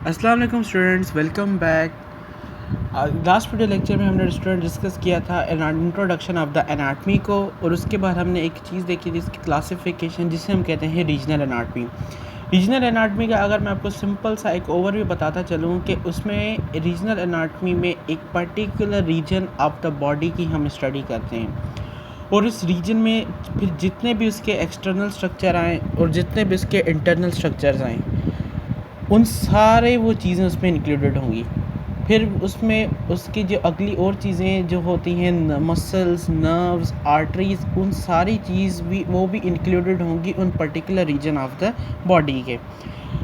अस्सलाम वालेकुम students, welcome back. Last video lecture में हमने स्टूडेंट डिस्कस किया था इंट्रोडक्शन ऑफ द एनाटमी को, और उसके बाद हमने एक चीज़ देखी जिसकी क्लासिफिकेशन जिसे हम कहते हैं रीजनल एनाटमी। रीजनल एनाटमी का अगर मैं आपको सिंपल सा एक ओवरव्यू बताता चलूँ कि उसमें रीजनल एनाटमी में एक particular region of the body की हम स्टडी करते हैं, और इस रीजन में फिर जितने भी उसके एक्सटर्नल स्ट्रक्चर आएँ और जितने भी उसके इंटरनल स्ट्रक्चर्स आएँ, उन सारे वो चीज़ें उसमें इंक्लूडेड होंगी। फिर उसमें उसकी जो अगली और चीज़ें जो होती हैं मसल्स, नर्व्स, आर्टरीज, उन सारी चीज़ भी वो भी इंक्लूडेड होंगी उन particular region of the body के।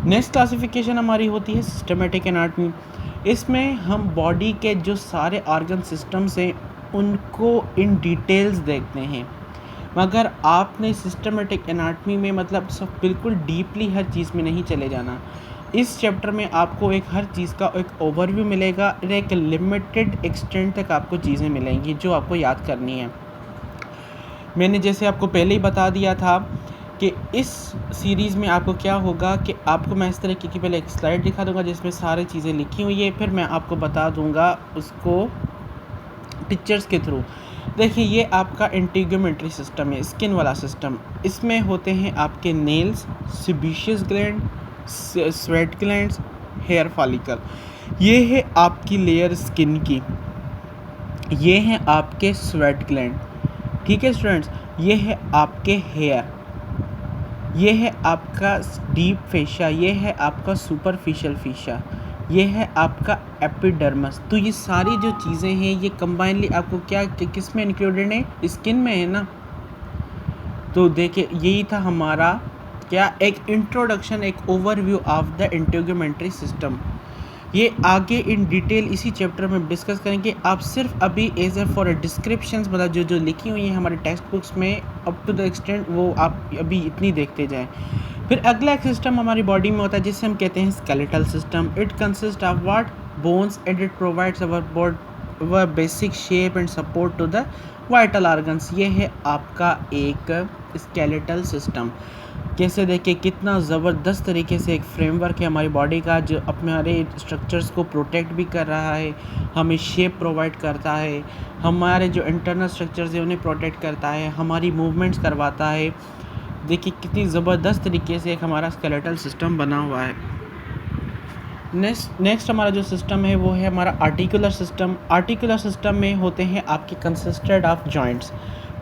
नेक्स्ट क्लासिफिकेशन हमारी होती है सिस्टमेटिक एनाटमी। इसमें हम बॉडी के जो सारे ऑर्गन सिस्टम्स हैं उनको इन डिटेल्स देखते हैं, मगर आपने सिस्टमेटिक एनाटमी में मतलब सब बिल्कुल डीपली हर चीज़ में नहीं चले जाना। इस चैप्टर में आपको एक हर चीज़ का एक ओवरव्यू मिलेगा और एक लिमिटेड एक्सटेंट तक आपको चीज़ें मिलेंगी जो आपको याद करनी है। मैंने जैसे आपको पहले ही बता दिया था कि इस सीरीज़ में आपको क्या होगा कि आपको मैं इस तरीके की पहले एक स्लाइड दिखा दूंगा जिसमें सारी चीज़ें लिखी हुई है, फिर मैं आपको बता दूंगा उसको पिक्चर्स के थ्रू। देखिए, ये आपका इंटीग्यूमेंट्री सिस्टम है, स्किन वाला सिस्टम। इसमें होते हैं आपके nails, sebaceous gland, sweat glands, hair follicle. ये है आपकी लेयर स्किन की, ये हैं आपके स्वेट ग्लैंड। ठीक है स्टूडेंट्स, ये है आपके हेयर, ये है आपका डीप फेशिया, ये है आपका सुपरफिशियल फेशिया, ये है आपका एपिडर्मस। तो ये सारी जो चीज़ें हैं ये कंबाइनली आपको क्या किस में इंक्लूडेड है? स्किन में है ना। तो देखिए, यही था हमारा क्या एक इंट्रोडक्शन, एक ओवरव्यू ऑफ द इंटीग्यूमेंट्री सिस्टम। ये आगे इन डिटेल इसी चैप्टर में डिस्कस करेंगे। आप सिर्फ अभी एज ए फॉर डिस्क्रिप्शंस मतलब जो जो लिखी हुई हैं हमारे टेक्स्ट बुक्स में अप टू द एक्सटेंट वो आप अभी इतनी देखते जाएं। फिर अगला एक सिस्टम हमारी बॉडी में होता है जिसे हम कहते हैं skeletal system. It consist of what? Bones, and it provides our basic shape and support to the vital organs. ये है आपका एक स्केलेटल सिस्टम। कैसे देखिए कितना ज़बरदस्त तरीके से एक फ्रेमवर्क है हमारी बॉडी का जो अपने हमारे स्ट्रक्चर्स को प्रोटेक्ट भी कर रहा है, हमें शेप प्रोवाइड करता है, हमारे जो इंटरनल स्ट्रक्चर्स हैं उन्हें प्रोटेक्ट करता है, हमारी मूवमेंट्स करवाता है। देखिए कितनी ज़बरदस्त तरीके से एक हमारा स्केलेटल सिस्टम बना हुआ है। नेक्स्ट हमारा जो सिस्टम है वो है हमारा आर्टिकुलर सिस्टम। आर्टिकुलर सिस्टम में होते हैं आपके कंसिस्टेड ऑफ जॉइंट्स।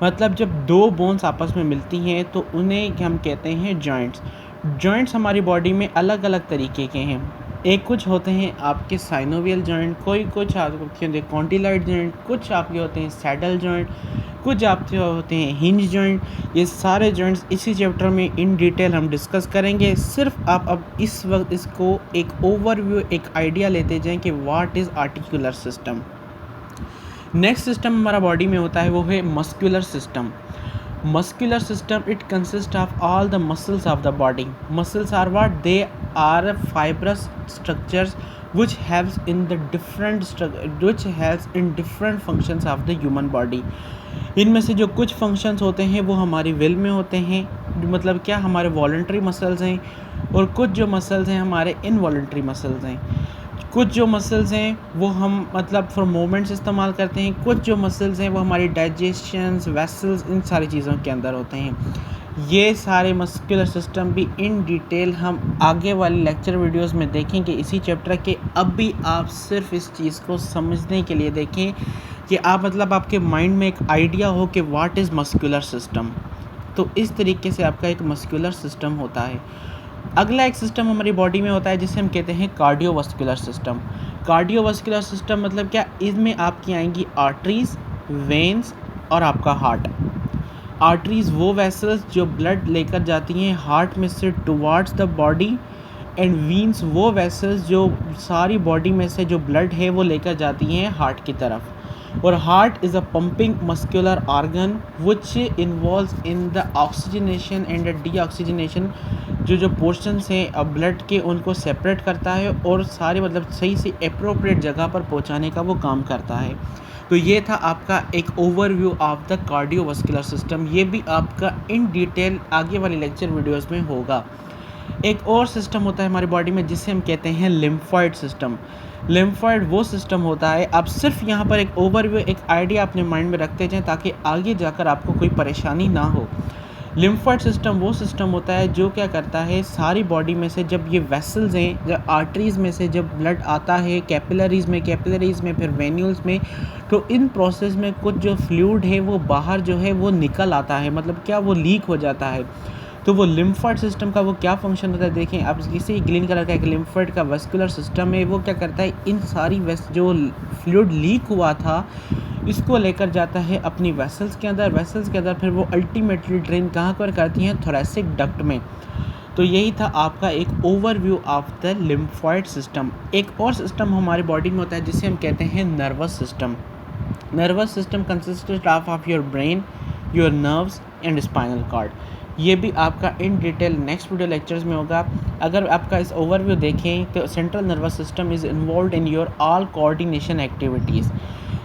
मतलब जब दो बोन्स आपस में मिलती हैं तो उन्हें हम कहते हैं जॉइंट्स। जॉइंट्स हमारी बॉडी में अलग अलग तरीके के हैं। एक कुछ होते हैं आपके साइनोवियल जॉइंट, कोई कुछ आपके होते हैं कॉन्टिलाइड जॉइंट, कुछ आपके होते हैं सैडल जॉइंट, कुछ आपके होते हैं हिंज जॉइंट। ये सारे जॉइंट्स इसी चैप्टर में इन डिटेल हम डिस्कस करेंगे। सिर्फ आप अब इस वक्त इसको एक ओवरव्यू, एक आइडिया लेते जाएं कि what is articular system. Next system हमारा बॉडी में होता है वो है muscular system. Muscular system it consist of all the muscles of the body. Muscles are what? They are fibrous structures which helps in different functions of the human body। इनमें से जो कुछ फंक्शंस होते हैं वो हमारी विल में होते हैं, मतलब क्या हमारे वॉलंटरी मसल्स हैं, और कुछ जो मसल्स हैं हमारे इनवॉलंटरी मसल्स हैं। कुछ जो मसल्स हैं वो हम मतलब फॉर मूवमेंट्स इस्तेमाल करते हैं, कुछ जो मसल्स हैं वो हमारी डाइजेशंस, वेसल्स, इन सारी चीज़ों के अंदर होते हैं। ये सारे मस्कुलर सिस्टम भी इन डिटेल हम आगे वाले लेक्चर वीडियोस में देखेंगे इसी चैप्टर के। अब भी आप सिर्फ इस चीज़ को समझने के लिए देखें कि आप मतलब आपके माइंड में एक आइडिया हो कि व्हाट इज़ मस्कुलर सिस्टम। तो इस तरीके से आपका एक मस्कुलर सिस्टम होता है। अगला एक सिस्टम हमारी बॉडी में होता है जिसे हम कहते हैं कार्डियोवास्कुलर सिस्टम। कार्डियोवास्कुलर सिस्टम मतलब क्या? इसमें आपकी आएंगी आर्टरीज, वेन्स और आपका हार्ट। आर्टरीज वो वेसल्स जो ब्लड लेकर जाती हैं हार्ट में से towards the body, and veins वो वेसल्स जो सारी बॉडी में से जो ब्लड है वो लेकर जाती हैं हार्ट की तरफ। और heart is a pumping muscular organ which involves in the oxygenation and the deoxygenation. जो पोर्शंस हैं ब्लड के उनको सेपरेट करता है और सारे मतलब सही से अप्रोप्रिएट जगह पर पहुंचाने का वो काम करता है। तो ये था आपका एक overview of the cardiovascular system. ये भी आपका इन डिटेल आगे वाले लेक्चर वीडियोस में होगा। एक और सिस्टम होता है हमारी बॉडी में जिसे हम कहते हैं लिम्फॉइड सिस्टम। लिम्फॉइड वो सिस्टम होता है, आप सिर्फ यहाँ पर एक ओवरव्यू, एक आइडिया अपने माइंड में रखते जाएं ताकि आगे जाकर आपको कोई परेशानी ना हो। लिम्फॉइड सिस्टम वो सिस्टम होता है जो क्या करता है, सारी बॉडी में से जब ये वेसल्स हैं, जब आर्टरीज़ में से जब ब्लड आता है कैपिलरीज़ में फिर वेन्यूल्स में, तो इन प्रोसेस में कुछ जो फ्लूइड है वो बाहर जो है वो निकल आता है, मतलब क्या वो लीक हो जाता है। तो वो लिम्फॉइड सिस्टम का वो क्या फंक्शन होता है, देखें आप किसी ग्रीन कलर का एक लिम्फॉइड का वेस्कुलर सिस्टम है, वो क्या करता है, इन सारी जो फ्लूइड लीक हुआ था इसको लेकर जाता है अपनी वेसल्स के अंदर, फिर वो अल्टीमेटली ड्रेन कहाँ पर करती हैं, थोरैसिक डक्ट में। तो यही था आपका एक overview of the lymphoid system. एक और सिस्टम हमारी बॉडी में होता है जिसे हम कहते हैं nervous system. Nervous system consisted of your brain, your nerves and spinal cord. ये भी आपका in detail next video lectures में होगा। अगर आपका इस ओवरव्यू देखें तो central nervous system is involve in your all coordination activities.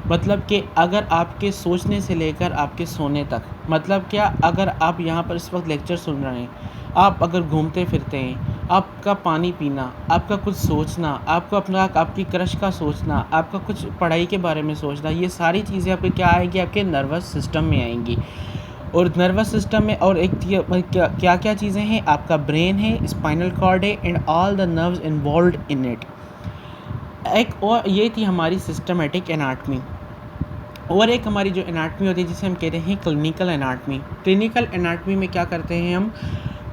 मतलब कि अगर आपके सोचने से लेकर आपके सोने तक, मतलब क्या, अगर आप यहाँ पर इस वक्त लेक्चर सुन रहे हैं, आप अगर घूमते फिरते हैं, आपका पानी पीना, आपका कुछ सोचना, आपको अपना आपकी क्रश का सोचना, आपका कुछ पढ़ाई के बारे में सोचना, ये सारी चीज़ें आपके क्या आएंगी, आपके नर्वस सिस्टम में आएंगी। और नर्वस सिस्टम में और एक क्या क्या चीज़ें हैं, आपका ब्रेन है, स्पाइनल कॉर्ड है and all the nerves involved in it. एक और ये थी हमारी सिस्टमेटिक एनाटमी। और एक हमारी जो एनाटमी होती है जिसे हम कहते हैं क्लिनिकल एनाटमी। क्लिनिकल एनाटमी में क्या करते हैं हम,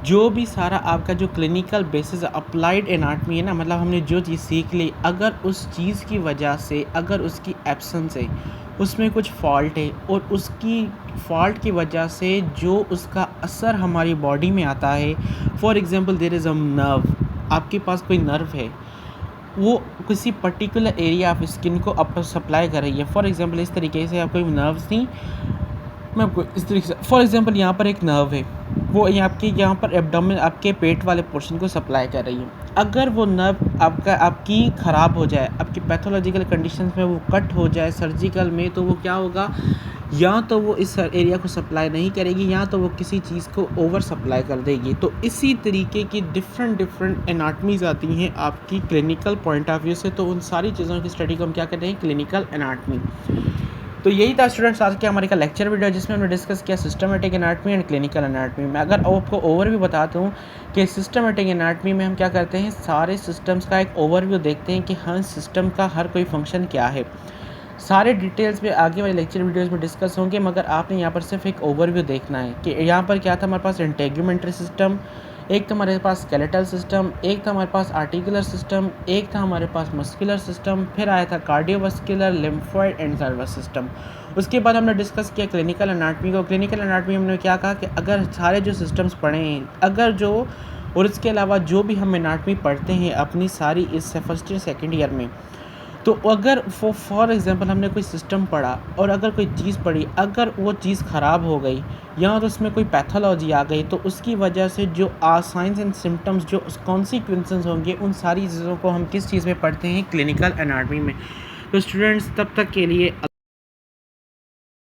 जो भी सारा आपका जो क्लिनिकल बेसिस अप्लाइड एनाटमी है ना, मतलब हमने जो चीज़ सीख ली, अगर उस चीज़ की वजह से, अगर उसकी एब्सेंस है, उसमें कुछ फॉल्ट है और उसकी फॉल्ट की वजह से जो उसका असर हमारी बॉडी में आता है, for example there is a nerve, आपके पास कोई नर्व है, वो किसी पर्टिकुलर एरिया ऑफ स्किन को आपको सप्लाई कर रही है। फॉर एग्ज़ाम्पल इस तरीके से आपको नर्व्स थी, मैं आपको इस तरीके से, फॉर एग्ज़ाम्पल यहाँ पर एक नर्व है, वो यहाँ पर एब्डोमेन, आपके पेट वाले पोर्शन को सप्लाई कर रही है। अगर वो नर्व आपकी ख़राब हो जाए, आपकी पैथोलॉजिकल कंडीशंस में वो कट हो जाए सर्जिकल में, तो वो क्या होगा, या तो वो इस एरिया को सप्लाई नहीं करेगी, या तो वो किसी चीज़ को ओवर सप्लाई कर देगी। तो इसी तरीके की डिफरेंट एनाटमीज़ आती हैं आपकी क्लिनिकल पॉइंट ऑफ व्यू से। तो उन सारी चीज़ों की स्टडी को हम क्या कहते हैं, क्लिनिकल एनाटमी। तो यही था स्टूडेंट्स आज के हमारे का लेक्चर वीडियो, जिसमें हमने डिस्कस किया systematic anatomy and clinical anatomy में। अगर आपको ओवरव्यू बताता हूँ कि सिस्टमेटिक एनाटमी में हम क्या करते हैं, सारे सिस्टम्स का एक ओवरव्यू देखते हैं कि हाँ सिस्टम का हर कोई फंक्शन क्या है। सारे डिटेल्स में आगे वाले लेक्चर वीडियोस में डिस्कस होंगे, मगर आपने यहाँ पर सिर्फ एक ओवरव्यू देखना है कि यहाँ पर क्या था हमारे पास, इंटेग्यूमेंट्री सिस्टम, एक था हमारे पास स्केलेटल सिस्टम, एक था हमारे पास आर्टिकुलर सिस्टम, एक था हमारे पास मस्कुलर सिस्टम, फिर आया था cardiovascular, lymphoid and nervous system. उसके बाद हमने डिस्कस किया क्लिनिकल एनाटमी को। क्लिनिकल एनाटमी हमने क्या कहा कि अगर सारे जो सिस्टम्स पढ़े हैं, अगर जो, और इसके अलावा जो भी हम एनाटमी पढ़ते हैं अपनी सारी इस फर्स्ट ईयर सेकेंड ईयर में, तो अगर फॉर एग्ज़ाम्पल हमने कोई सिस्टम पढ़ा और अगर कोई चीज़ पढ़ी, अगर वो चीज़ ख़राब हो गई या तो उसमें कोई पैथोलॉजी आ गई, तो उसकी वजह से जो साइंस एंड सिम्टम्स, जो कॉन्सिक्वेंसेस होंगे, उन सारी चीज़ों को हम किस चीज़ में पढ़ते हैं, क्लिनिकल एनाटमी में। तो स्टूडेंट्स तब तक के लिए